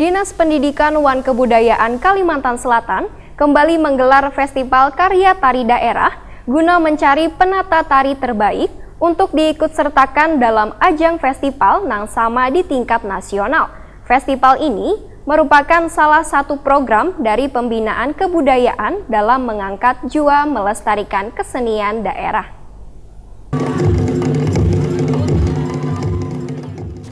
Dinas Pendidikan Wan Kebudayaan Kalimantan Selatan kembali menggelar Festival Karya Tari Daerah guna mencari penata tari terbaik untuk diikutsertakan dalam ajang festival yang sama di tingkat nasional. Festival ini merupakan salah satu program dari pembinaan kebudayaan dalam mengangkat jiwa melestarikan kesenian daerah.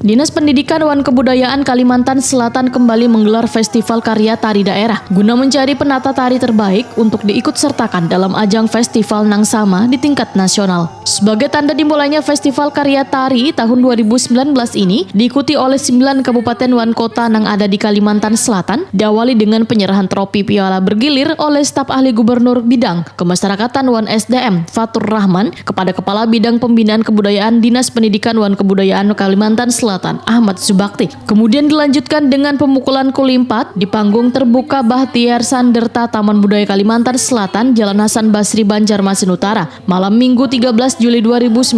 Dinas Pendidikan Wan Kebudayaan Kalimantan Selatan kembali menggelar Festival Karya Tari Daerah guna mencari penata tari terbaik untuk diikutsertakan dalam ajang festival yang sama di tingkat nasional. Sebagai tanda dimulainya Festival Karya Tari tahun 2019 ini diikuti oleh 9 kabupaten wan kota yang ada di Kalimantan Selatan, diawali dengan penyerahan tropi piala bergilir oleh staf ahli Gubernur Bidang Kemasyarakatan Wan SDM Fatur Rahman kepada Kepala Bidang Pembinaan Kebudayaan Dinas Pendidikan Wan Kebudayaan Kalimantan Selatan Ahmad Subakti. Kemudian dilanjutkan dengan pemukulan kulimpat di panggung terbuka Bahtiar Sanderta Taman Budaya Kalimantan Selatan, Jalan Hasan Basri, Banjarmasin Utara, malam Minggu 13 Juli 2019.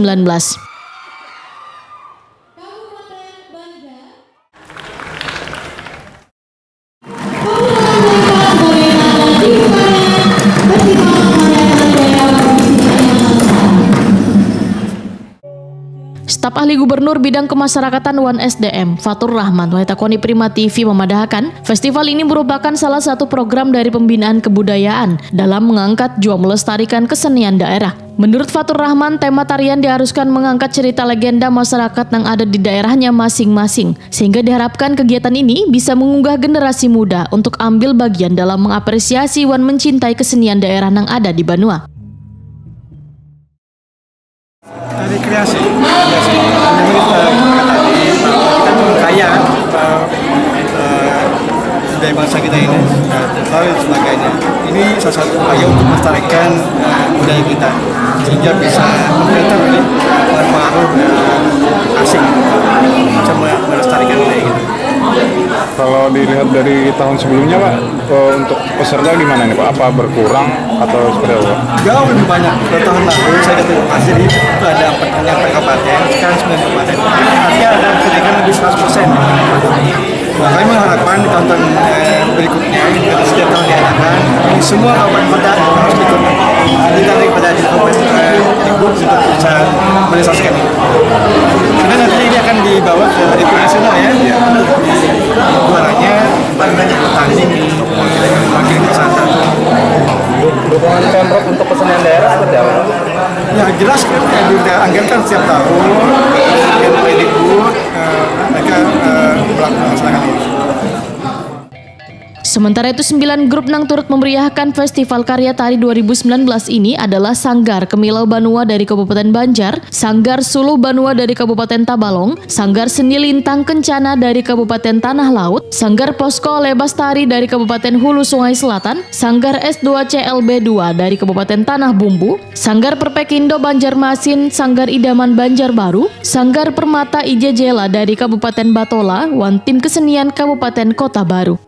Staf ahli Gubernur Bidang Kemasyarakatan Wan SDM Fatur Rahman Waitakoni Prima TV memadahkan festival ini merupakan salah satu program dari pembinaan kebudayaan dalam mengangkat jiwa melestarikan kesenian daerah. Menurut Fatur Rahman, tema tarian diharuskan mengangkat cerita legenda masyarakat yang ada di daerahnya masing-masing, sehingga diharapkan kegiatan ini bisa mengunggah generasi muda untuk ambil bagian dalam mengapresiasi wan mencintai kesenian daerah yang ada di Banua. Dari kreasi kita kaya budaya bangsa kita ini, tahu dan sebagainya. Ini salah satu upaya untuk melestarikan budaya kita sehingga bisa memfilter pengaruh asing, bisa melestarikan budaya kita. Kalau dilihat dari tahun sebelumnya Pak, untuk peserta gimana nih Pak? Apa berkurang atau seperti apa? Jauh lebih banyak. Pada tahun lalu saya datang ke Pasir itu ada 4 kabupaten, sekarang 9 kabupaten. Artinya ada kenaikan lebih 100%. Kami mengharapkan di tahun-tahun berikutnya, setiap tahun diadakan, semua kabupaten kota harus ikut. Ditarik pada kabupaten ikut untuk bisa merealisasikan ini. Karena nanti ini akan dibawa ke event nasional ya. Juaranya paling banyak bertanding di wakil kesehatan. Dukungan Pemprov untuk kesenian daerah seperti apa? Ya jelas kan, dianggarkan setiap tahun, yang Mendikbud, mereka melaksanakan ini. Sementara itu 9 grup yang turut memeriahkan Festival Karya Tari 2019 ini adalah Sanggar Kemilau Banua dari Kabupaten Banjar, Sanggar Suluh Banua dari Kabupaten Tabalong, Sanggar Seni Lintang Kencana dari Kabupaten Tanah Laut, Sanggar Posko Lebas Tari dari Kabupaten Hulu Sungai Selatan, Sanggar S2CLB2 dari Kabupaten Tanah Bumbu, Sanggar Perpekindo Banjarmasin, Sanggar Idaman Banjarbaru, Sanggar Permata Ijejela dari Kabupaten Batola, Wan Tim Kesenian Kabupaten Kota Baru.